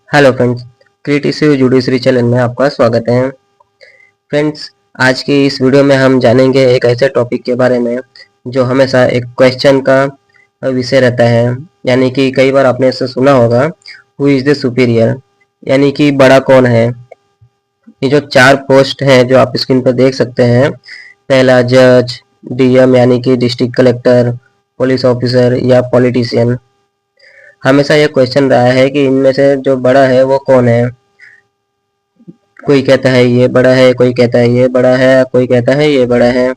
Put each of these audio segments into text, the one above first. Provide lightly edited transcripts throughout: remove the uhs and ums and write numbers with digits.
Hello friends, create issue judiciary channel में आपका स्वागत है। फ्रेंड्स, आज की इस वीडियो में हम जानेंगे एक ऐसे टॉपिक के बारे में जो हमेशा एक क्वेश्चन का विषय रहता है। यानी कि कई बार आपने इसे सुना होगा, हु इज़ द सुपीरियर, यानी कि बड़ा कौन है। ये जो 4 पोस्ट हैं जो आप स्क्रीन पर देख सकते हैं, पहला जज, डीएम यानी कि डिस्ट्रिक्ट कलेक्टर, पुलिस ऑफिसर या पॉलिटिशियन। हमेशा ये क्वेश्चन रहा है कि इनमें से जो बड़ा है वो कौन है। कोई कहता है ये बड़ा है, कोई कहता है ये बड़ा है, कोई कहता है ये बड़ा है,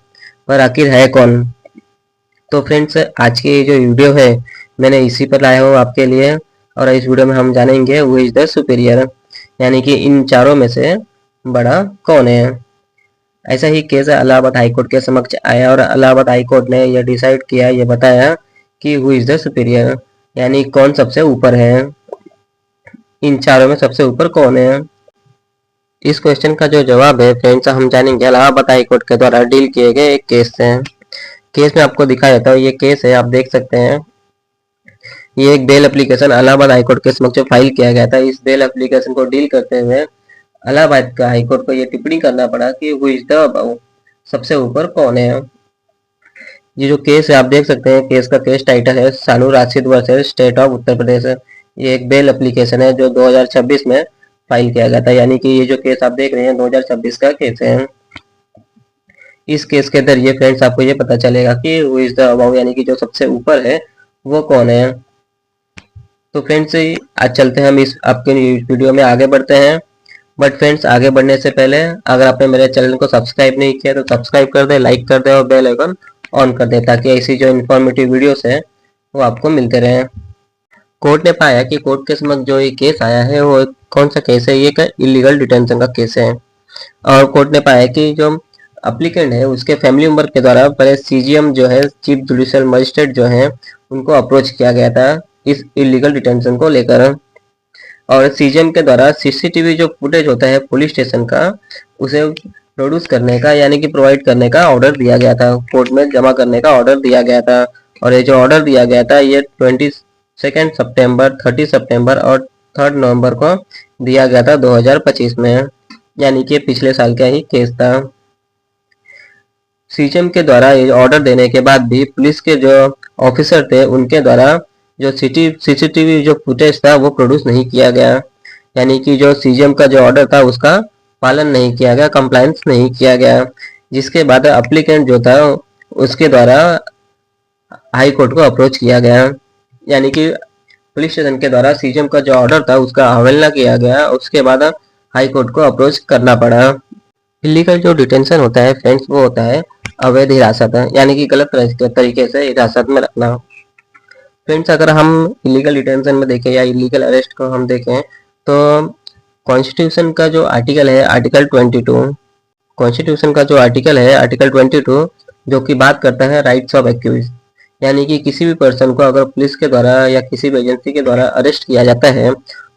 पर आखिर है कौन। तो फ्रेंड्स, आज की जो वीडियो है मैंने इसी पर लाया हूँ आपके लिए, और इस वीडियो में हम जानेंगे हु इज द सुपीरियर, यानी कि इन चारों में से बड़ा कौन है। ऐसा ही केस इलाहाबाद हाईकोर्ट के समक्ष आया और इलाहाबाद हाईकोर्ट ने यह डिसाइड किया, ये बताया कि हु इज द सुपीरियर, यानी कौन सबसे ऊपर है, इन चारों में सबसे ऊपर कौन है। इस क्वेश्चन का जो जवाब है फ्रेंड्स, हम जानेंगे इलाहाबाद हाई कोर्ट के द्वारा डील किए गए एक केस से। केस में आपको दिखा देता हूँ, ये केस है, आप देख सकते हैं। ये एक bail application Allahabad high court के समक्ष फाइल किया गया था। इस बेल एप्लीकेशन को डील करते हुए इलाहाबाद का हाई कोर्ट को ये टिप्पणी करना पड़ा कि हु इज द अबव, सबसे ऊपर कौन है। ये जो केस है आप देख सकते हैं, केस का केस टाइटल है सानू Rashid versus state of Uttar Pradesh. ये एक बेल एप्लीकेशन है जो 2026 में फाइल किया गया था, यानी कि ये जो केस आप देख रहे हैं 2026 का केस है। इस केस के अंदर ये फ्रेंड्स आपको ये पता चलेगा कि हु इज द अबव, यानी कि जो सबसे ऊपर है वो कौन है। तो फ्रेंड्स, आज चलते हैं हम इस आपके वीडियो में आगे बढ़ते हैं। बट फ्रेंड्स, आगे बढ़ने से पहले अगर आपने मेरे चैनल को सब्सक्राइब नहीं किया तो सब्सक्राइब कर दे, लाइक कर दे और बेल आइकन ऑन कर दे, ताकि ऐसी जो इन्फॉर्मेटिव वीडियोस है वो आपको मिलते रहे। कोर्ट ने पाया कि कोर्ट के समक्ष जो ये केस आया है वो कौन सा केस है, ये एक इलीगल डिटेंशन का केस है। और कोर्ट ने पाया कि जो अप्लीकेंट है उसके फैमिली मेंबर के द्वारा पहले सीजीएम जो है, चीफ जुडिशियल मजिस्ट्रेट जो है, उनको अप्रोच किया गया था इस इलीगल डिटेंशन को लेकर। और सीजीएम के द्वारा सीसीटीवी जो फुटेज होता है पुलिस स्टेशन का, उसे प्रोड्यूस करने का यानी कि प्रोवाइड करने का ऑर्डर दिया गया था, कोर्ट में जमा करने का ऑर्डर दिया गया था। और ये जो ऑर्डर दिया गया था ये 22 सितंबर, 30 सितंबर और 3 नवंबर को दिया गया था 2025 में, यानी कि पिछले साल का ही केस था। सीजीएम के द्वारा ये ऑर्डर देने के बाद भी पुलिस के जो ऑफिसर थे उनके द्वारा जो सीसीटीवी जो फुटेज था वो प्रोड्यूस नहीं किया गया, यानी कि जो सीजीएम का जो ऑर्डर था उसका पालन नहीं किया गया, कंप्लायंस नहीं किया गया। जिसके बाद एप्लीकेंट जो था उसके द्वारा हाई कोर्ट को अप्रोच किया गया, यानी कि पुलिस स्टेशन के द्वारा सीजीएम का जो ऑर्डर था उसका अवहेलना किया गया। उसके बाद हाई कोर्ट को अप्रोच करना पड़ा। इलीगल जो डिटेंशन होता है फ्रेंड्स, वो होता है अवैध हिरासत, यानी कि गलत तरीके से हिरासत में रखना। फ्रेंड्स, अगर हम इलीगल डिटेंशन में देखें या इलीगल अरेस्ट को हम देखें तो कॉन्स्टिट्यूशन का जो आर्टिकल है, आर्टिकल 22, कॉन्स्टिट्यूशन का जो आर्टिकल है आर्टिकल 22, जो कि बात करता है राइट्स ऑफ एक्यूज, यानी कि किसी भी पर्सन को अगर पुलिस के द्वारा या किसी भी एजेंसी के द्वारा अरेस्ट किया जाता है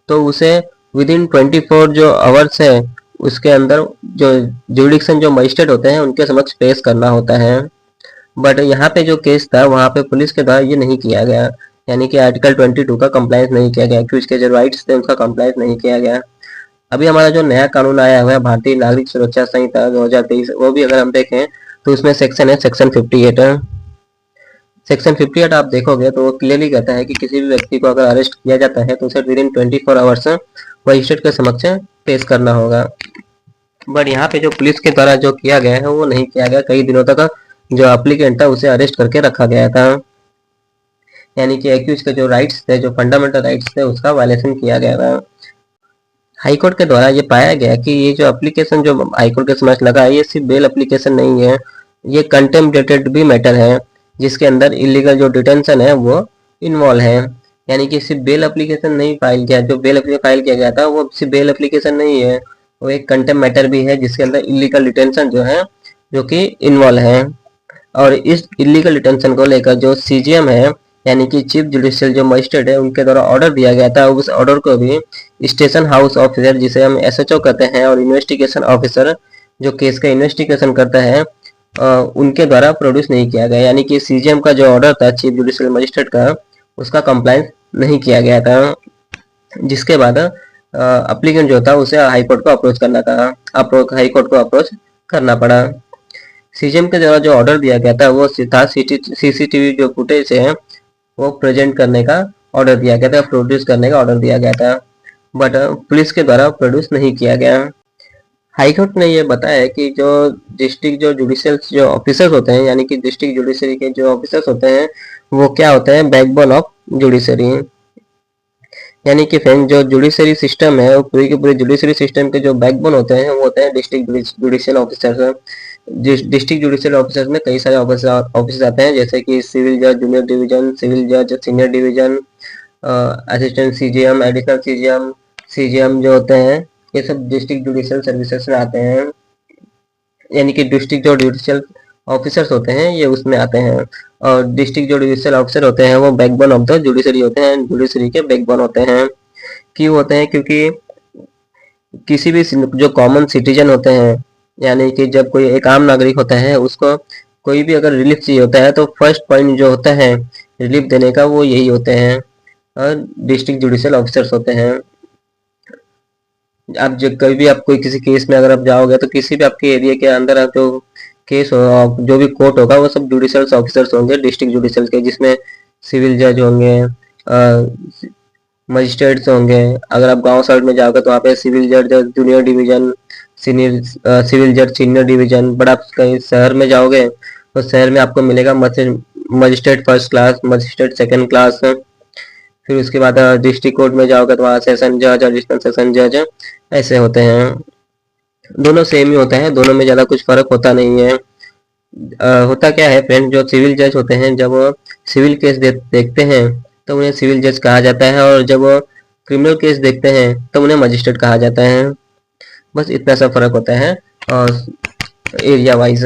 तो उसे विद इन 24 जो आवर्स है उसके अंदर जो जुडिक्शन जो मजिस्ट्रेट होते हैं उनके समक्ष पेश करना होता है। बट यहाँ पे जो केस था वहाँ पे पुलिस के द्वारा ये नहीं किया गया, यानी कि आर्टिकल 22 का कंप्लायंस नहीं किया गया, एक्यूज के जो राइट्स थे उसका कंप्लायंस नहीं किया गया। अभी हमारा जो नया कानून आया हुआ है भारतीय नागरिक सुरक्षा संहिता 2023, वो भी अगर हम देखें तो उसमें सेक्शन है सेक्शन 58 है। सेक्शन 58 आप देखोगे तो वो क्लियरली कहता है कि किसी भी व्यक्ति को अगर अरेस्ट किया जाता है तो उसे विद इन 24 आवर्स मजिस्ट्रेट के समक्ष पेश करना होगा। बट यहाँ पे जो पुलिस के द्वारा जो किया गया है वो नहीं किया गया, कई दिनों तक जो एप्लीकेंट था उसे अरेस्ट करके रखा गया था, यानी कि एक्यूज के जो राइट्स थे, जो फंडामेंटल राइट्स थे, उसका वायलेशन किया गया था। हाईकोर्ट के द्वारा ये पाया गया कि ये जो एप्लीकेशन जो हाईकोर्ट के समक्ष लगा है ये सिर्फ बेल एप्लीकेशन नहीं है, ये कंटेम्पटेड भी मैटर है, जिसके अंदर इलीगल जो डिटेंशन है वो इन्वॉल्व है। यानी कि सिर्फ बेल एप्लीकेशन नहीं फाइल किया, जो बेल फाइल किया गया था वो सिर्फ बेल एप्लीकेशन नहीं है, वो एक कंटेम्प्ट मैटर भी है जिसके अंदर इलीगल डिटेंशन जो है जो कि इन्वॉल्व है। और इस इलीगल डिटेंशन को लेकर जो सीजीएम है, यानी कि चीफ जुडिशियल जो मजिस्ट्रेट है, उनके द्वारा ऑर्डर दिया गया था, उस ऑर्डर को भी स्टेशन हाउस ऑफिसर, जिसे हम एसएचओ कहते हैं, और इन्वेस्टिगेशन ऑफिसर जो केस का इन्वेस्टिगेशन करता है, उनके द्वारा प्रोड्यूस नहीं किया गया, यानी कि सीजीएम का जो ऑर्डर था चीफ जुडिशियल मजिस्ट्रेट का, उसका कंप्लायंस नहीं किया गया था। जिसके बाद अप्लीकेंट जो था उसे हाई कोर्ट को अप्रोच करना था, हाई कोर्ट को अप्रोच करना पड़ा। सीजीएम के द्वारा जो ऑर्डर दिया गया था वो था सीसीटीवी जो फुटेज है वो प्रेजेंट करने का ऑर्डर दिया गया था, प्रोड्यूस करने का ऑर्डर दिया गया था, बट पुलिस के द्वारा प्रोड्यूस नहीं किया गया। हाईकोर्ट ने ये बताया कि जो डिस्ट्रिक्ट जो जुडिशियल जो ऑफिसर्स होते हैं, यानी कि डिस्ट्रिक्ट जुडिशरी के जो ऑफिसर्स होते हैं वो क्या होते हैं, बैकबोन ऑफ जुडिशरी। यानी कि फ्रेंड जो जुडिशरी सिस्टम है वो पूरी के पूरी जुडिशरी सिस्टम के जो बैकबोन होते हैं वो होते हैं district judicial officers. District judicial officers में कई सारे ऑफिसर्स आते हैं, जैसे कि सिविल जज जूनियर डिवीजन, सिविल जज senior division, assistant CGM, additional CGM, CGM जो होते हैं ये सब डिस्ट्रिक्ट जुडिशियल सर्विसेज में आते हैं। यानी कि डिस्ट्रिक्ट जो जुडिशियल ऑफिसर्स होते हैं ये उसमें आते हैं, और डिस्ट्रिक्ट जो जुडिशियल ऑफिसर होते हैं वो बैकबोन ऑफ द जुडिशरी होते हैं, जुडिशरी के बैकबोन होते हैं। क्यों होते हैं? क्योंकि किसी भी जो कॉमन सिटीजन होते हैं, यानी कि जब कोई एक आम नागरिक होता है उसको कोई भी अगर रिलीफ चाहिए होता है तो फर्स्ट पॉइंट जो होता है रिलीफ देने का वो यही होते हैं, और डिस्ट्रिक्ट जुडिशियल ऑफिसर्स होते हैं। आप जब कभी भी आप कोई किसी केस में अगर आप जाओगे तो किसी भी आपके एरिया के अंदर आप जो केस हो, जो भी कोर्ट होगा वो सब जुडिशियल ऑफिसर्स होंगे डिस्ट्रिक्ट जुडिशियल के, जिसमें सिविल जज होंगे, मजिस्ट्रेट्स होंगे। अगर आप गांव साइड में जाओगे तो वहाँ पे सिविल जज जूनियर डिवीजन, सीनियर सिविल जज सीनियर डिवीजन। बट आप कहीं शहर में जाओगे तो शहर में आपको मिलेगा magistrate first class, magistrate second class. फिर उसके बाद डिस्ट्रिक्ट कोर्ट में जाओगे तो वहाँ सेशन जज, एडिशनल सेशन जज ऐसे होते हैं। दोनों सेम ही होते हैं, दोनों में ज़्यादा कुछ फर्क होता नहीं है। होता क्या है फ्रेंड, जो सिविल जज होते हैं जब वो सिविल केस देखते हैं तो उन्हें सिविल जज कहा जाता है, और जब वो क्रिमिनल केस देखते हैं तो उन्हें मजिस्ट्रेट कहा जाता है। बस इतना सा फर्क होता है और एरिया वाइज।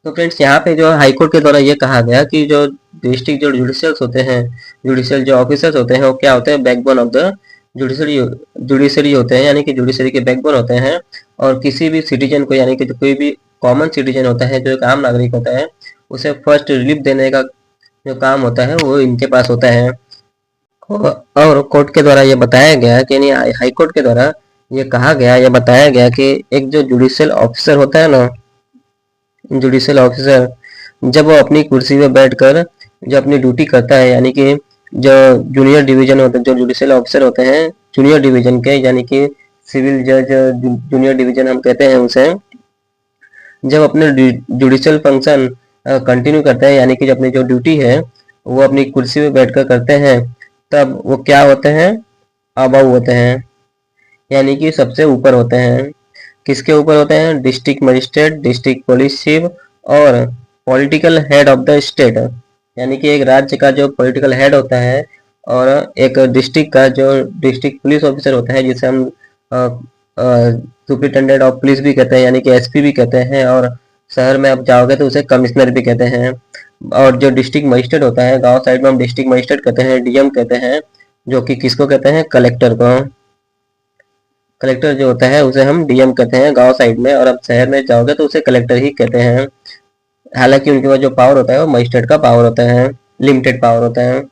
तो फ्रेंड्स यहाँ पे जो हाई कोर्ट के द्वारा ये कहा गया कि जो डिस्ट्रिक्ट जो जुडिशियल्स होते हैं, जुडिशियल जो ऑफिसर्स होते हैं वो क्या होते हैं, backbone of the judiciary judiciary होते हैं, यानी कि जुडिशरी के बैकबोन होते हैं। और किसी भी सिटीजन को, यानी कि जो कोई भी कॉमन सिटीजन होता है जो एक आम नागरिक होता है उसे फर्स्ट रिलीफ देने का जो काम होता है वो इनके पास होता है। और कोर्ट के द्वारा ये बताया गया कि यानी हाई कोर्ट के द्वारा ये कहा गया, ये बताया गया कि एक जो जुडिशियल ऑफिसर होता है ना, जुडिशियल ऑफिसर जब वो अपनी कुर्सी में बैठकर जो अपनी ड्यूटी करता है, यानी कि जो जूनियर डिवीजन होते हैं, जो जुडिशियल ऑफिसर होते हैं जूनियर डिवीजन के, यानी कि सिविल जज जूनियर डिवीजन हम कहते हैं उसे, जब अपने जुडिशियल फंक्शन कंटिन्यू करते हैं, यानी कि अपनी जो ड्यूटी है वो अपनी कुर्सी में बैठकर करते हैं, तब वो क्या होते हैं, अबव होते हैं, यानी कि सबसे ऊपर होते हैं। किसके ऊपर होते हैं? District magistrate, district police chief और political head of the state, यानी कि एक राज्य का जो पॉलिटिकल हेड होता है, और एक डिस्ट्रिक्ट का जो डिस्ट्रिक्ट पुलिस ऑफिसर होता है जिसे हम सुप्रिटेंडेंट ऑफ पुलिस भी कहते हैं, यानी कि एसपी भी कहते हैं, और शहर में आप जाओगे तो उसे कमिश्नर भी कहते हैं। और जो डिस्ट्रिक्ट मजिस्ट्रेट होता है, गांव साइड में हम डिस्ट्रिक्ट मजिस्ट्रेट कहते हैं, डीएम कहते हैं, जो कि किसको कहते हैं, कलेक्टर को। कलेक्टर जो होता है उसे हम डीएम कहते हैं गांव साइड में, और अब शहर में जाओगे तो उसे कलेक्टर ही कहते हैं। हालांकि उनके पास जो पावर होता है वो मजिस्ट्रेट का पावर होता है, लिमिटेड पावर होता है।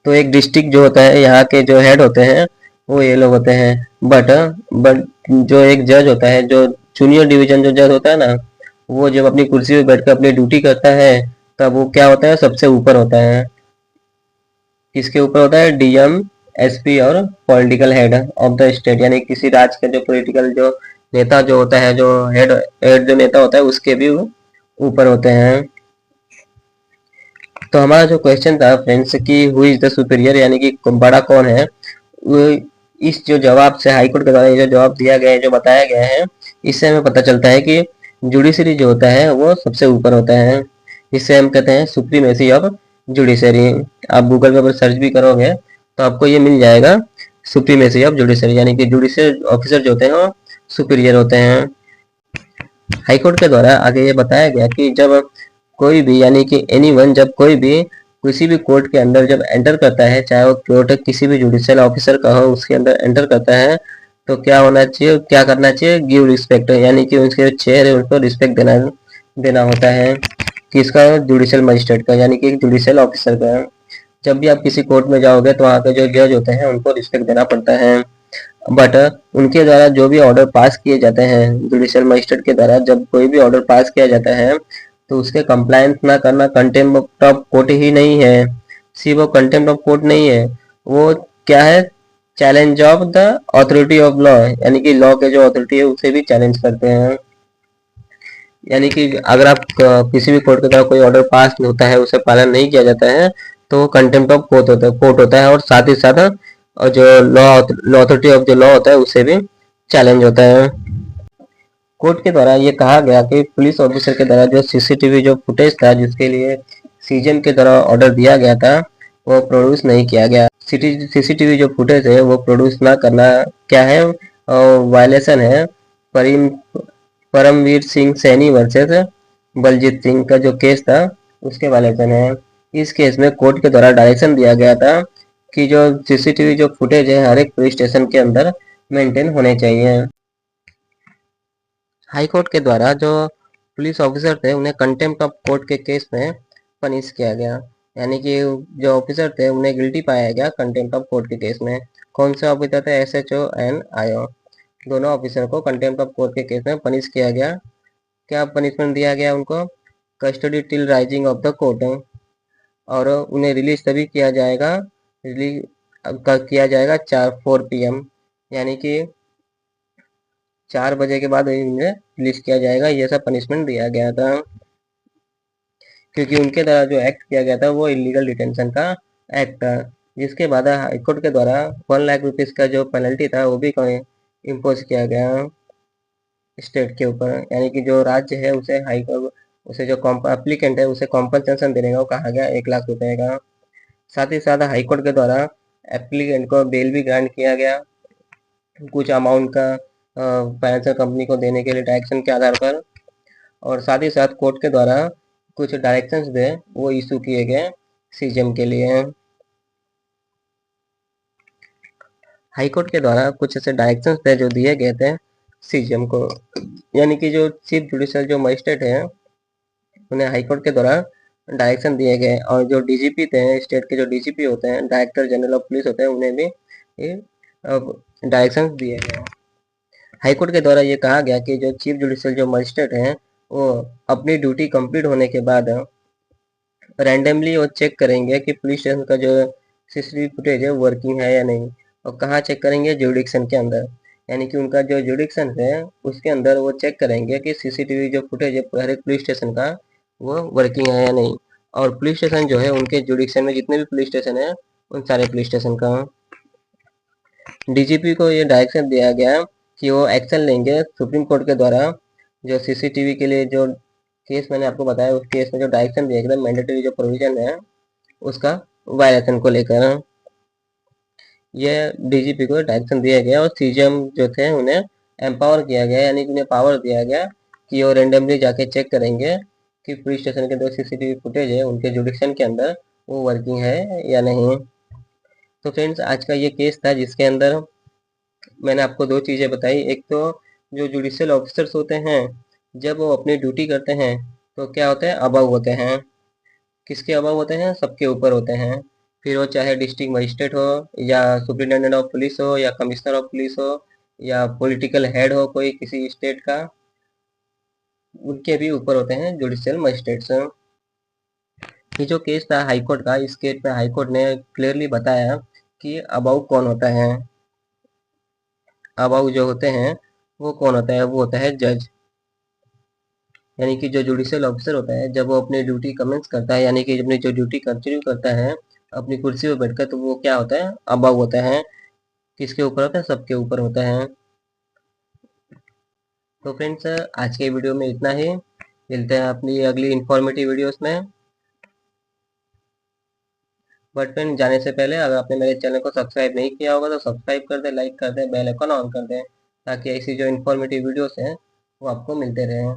तो एक डिस्ट्रिक्ट जो होता है, यहाँ के जो हेड होते हैं वो ये लोग होते हैं। बट जो एक जज होता है, जो जूनियर डिवीजन जो जज होता है ना, वो जब अपनी कुर्सी पे बैठकर अपनी ड्यूटी करता है तब वो क्या होता है, सबसे ऊपर होता है। किसके ऊपर होता है? डीएम, एसपी और political head of the state, यानी किसी राज्य का जो पॉलिटिकल जो नेता जो होता है, जो हेड जो नेता होता है उसके भी ऊपर होते हैं। तो हमारा जो क्वेश्चन था फ्रेंड्स कि हु इज द सुपीरियर, यानी कि बड़ा कौन है, वो इस जो जवाब से हाईकोर्ट के द्वारा जो जवाब दिया गया है, जो बताया गया है, इससे हमें पता चलता है कि जुडिशरी जो होता है वो सबसे ऊपर होता है। इससे हम कहते हैं सुप्रीमेसी ऑफ जुडिशरी। आप गूगल पर सर्च भी करोगे तो आपको ये मिल जाएगा, सुप्रीमेसी ऑफ जुडिशरी, यानी कि जुडिशियल ऑफिसर जो होते हैं वो सुपीरियर होते हैं। हाईकोर्ट के द्वारा आगे ये बताया गया कि जब कोई भी, यानी कि एनीवन, जब कोई भी किसी भी कोर्ट के अंदर जब एंटर करता है, चाहे वो कोर्ट किसी भी जुडिशियल ऑफिसर का हो, उसके अंदर एंटर करता है तो क्या होना चाहिए, क्या करना चाहिए, गिव रिस्पेक्ट, यानी कि उनके चेयर है उनको रिस्पेक्ट देना होता है। किसका? जुडिशियल मजिस्ट्रेट का, यानी कि जुडिशियल ऑफिसर का। जब भी आप किसी कोर्ट में जाओगे तो वहाँ पे जो जज होते हैं उनको रिस्पेक्ट देना पड़ता है। बट उनके द्वारा जो भी ऑर्डर पास किए जाते हैं, जुडिशियल मजिस्ट्रेट के द्वारा जब कोई भी ऑर्डर पास किया जाता है तो उसके कंप्लायंस ना करना कंटेम्प्ट ऑफ कोर्ट ही नहीं है। सिर्फ वो कंटेम्प्ट ऑफ कोर्ट नहीं है, वो क्या है, challenge of the authority of law, यानी कि लॉ के जो अथॉरिटी है उसे भी चैलेंज करते हैं। यानी कि अगर आप किसी भी कोर्ट के द्वारा कोई ऑर्डर पास होता है उसे पालन नहीं किया जाता है तो कंटेम्प्ट ऑफ कोर्ट होता है, और साथ ही साथ और जो लॉ अथॉरिटी ऑफ जो लॉ होता है उसे भी चैलेंज होता है। कोर्ट के द्वारा ये कहा गया कि पुलिस ऑफिसर के द्वारा जो सीसीटीवी जो फुटेज था जिसके लिए सीजन के द्वारा ऑर्डर दिया गया था वो प्रोड्यूस नहीं किया गया। सीसीटीवी जो फुटेज है वो प्रोड्यूस ना करना क्या है, वायलेशन है परिम परमवीर सिंह सैनी वर्सेस बलजीत सिंह का जो केस था उसके वायलेशन है। इस केस में कोर्ट के द्वारा डायरेक्शन दिया गया था कि जो सीसीटीवी जो फुटेज है हर एक पुलिस स्टेशन के अंदर मेंटेन होने चाहिए। हाई कोर्ट के द्वारा जो पुलिस ऑफिसर थे उन्हें कंटेम्प्ट ऑफ कोर्ट के केस में पनिश किया गया, यानी कि जो ऑफिसर थे उन्हें गिल्टी पाया गया कंटेम्प्ट ऑफ कोर्ट के केस में। कौन से ऑफिसर थे? एसएचओ एंड आईओ, दोनों ऑफिसर को कंटेम्प्ट ऑफ कोर्ट के केस में पनिश किया गया। क्या पनिशमेंट दिया गया उनको? Custody till rising of the court, और उन्हें रिलीज तभी किया जाएगा, रिलीज किया जाएगा 4 PM, यानी कि 4 बजे के बाद इन्हें रिलीज किया जाएगा। ये सब पनिशमेंट दिया गया था क्योंकि उनके द्वारा जो एक्ट किया गया था वो इलीगल डिटेंशन का एक्ट था, जिसके बाद हाईकोर्ट के द्वारा 1 लाख रुपीज का जो पेनल्टी था वो भी इम्पोज किया गया स्टेट के ऊपर, यानी कि जो राज्य है उसे उसे जो एप्लीकेंट है उसे कॉम्पनसेशन देने का कहा गया 1 लाख रुपए का। साथ ही साथ हाईकोर्ट के द्वारा एप्लीकेंट को बेल भी ग्रांट किया गया कुछ अमाउंट का फाइनेंशियल कंपनी को देने के लिए डायरेक्शन के आधार पर, और साथ ही साथ कोर्ट के द्वारा कुछ डायरेक्शंस थे वो इशू किए गए सीजीएम के लिए। हाईकोर्ट के द्वारा कुछ ऐसे डायरेक्शंस थे जो दिए गए थे सीजीएम को, यानी कि जो चीफ जुडिशियल जो मजिस्ट्रेट है उन्हें हाईकोर्ट के द्वारा डायरेक्शन दिए गए, और जो डीजीपी थे स्टेट के जो डीजीपी होते हैं डायरेक्टर जनरल ऑफ पुलिस होते हैं उन्हें भी डायरेक्शन दिए गए। हाईकोर्ट के द्वारा ये कहा गया कि जो चीफ जुडिशियल जो मजिस्ट्रेट हैं वो अपनी ड्यूटी कंप्लीट होने के बाद रैंडमली वो चेक करेंगे कि पुलिस स्टेशन का जो सीसीटीवी फुटेज है वर्किंग है या नहीं, और कहाँ चेक करेंगे? जुडिक्शन के अंदर, यानी कि उनका जो जुडिक्शन है उसके अंदर वो चेक करेंगे कि सीसीटीवी जो फुटेज है हर एक पुलिस स्टेशन का वो वर्किंग है या नहीं। और पुलिस स्टेशन जो है उनके जुडिक्शन में जितने भी पुलिस स्टेशन है उन सारे पुलिस स्टेशन का डीजीपी को ये डायरेक्शन दिया गया कि वो एक्शन लेंगे सुप्रीम कोर्ट के द्वारा जो सीसीटीवी के लिए जो केस मैंने आपको बताया उस केस में जो डायरेक्शन दिया गया मैंडेटरी जो प्रोविजन है उसका वायलेशन को लेकर ये डीजीपी को डायरेक्शन दिया गया, और सीजीएम जो थे उन्हें एम्पावर किया गया, यानी कि उन्हें पावर दिया गया कि वो रेंडमली जाके चेक करेंगे कि पुलिस स्टेशन के जो सीसीटीवी फुटेज है उनके जुडिक्शन के अंदर वो वर्किंग है या नहीं। तो फ्रेंड्स आज का ये केस था जिसके अंदर मैंने आपको 2 चीज़ें बताई। एक तो जो जुडिशियल ऑफिसर्स होते हैं जब वो अपनी ड्यूटी करते हैं तो क्या होते हैं? अबव होते हैं। किसके अबव होते हैं? सबके ऊपर होते हैं। फिर वो चाहे डिस्ट्रिक्ट मजिस्ट्रेट हो या सुप्रिटेंडेंट ऑफ पुलिस हो या कमिश्नर ऑफ पुलिस हो या पॉलिटिकल हेड हो कोई किसी स्टेट का, उनके भी ऊपर होते हैं जुडिशियल मजिस्ट्रेट्स। ये जो केस था हाईकोर्ट का, इस केस पे हाईकोर्ट ने क्लियरली बताया कि अबव कौन होता है। अबव जो होते हैं वो कौन होता है? वो होता है जज, यानी कि जो जुडिशियल ऑफिसर होता है जब वो अपनी ड्यूटी कमेंस करता है, यानी कि अपनी जो ड्यूटी कंटिन्यू करता है अपनी कुर्सी पर बैठकर, तो वो क्या होता है? अबव होता है। किसके ऊपर होता है? सबके ऊपर होता है। तो फ्रेंड्स आज के वीडियो में इतना ही, मिलते हैं अपनी अगली इंफॉर्मेटिव वीडियोस में। बट फ्रेंड जाने से पहले अगर आपने मेरे चैनल को सब्सक्राइब नहीं किया होगा तो सब्सक्राइब कर दें, लाइक कर दें, बेल आइकन ऑन कर दें ताकि ऐसी जो इन्फॉर्मेटिव वीडियोस हैं वो आपको मिलते रहें।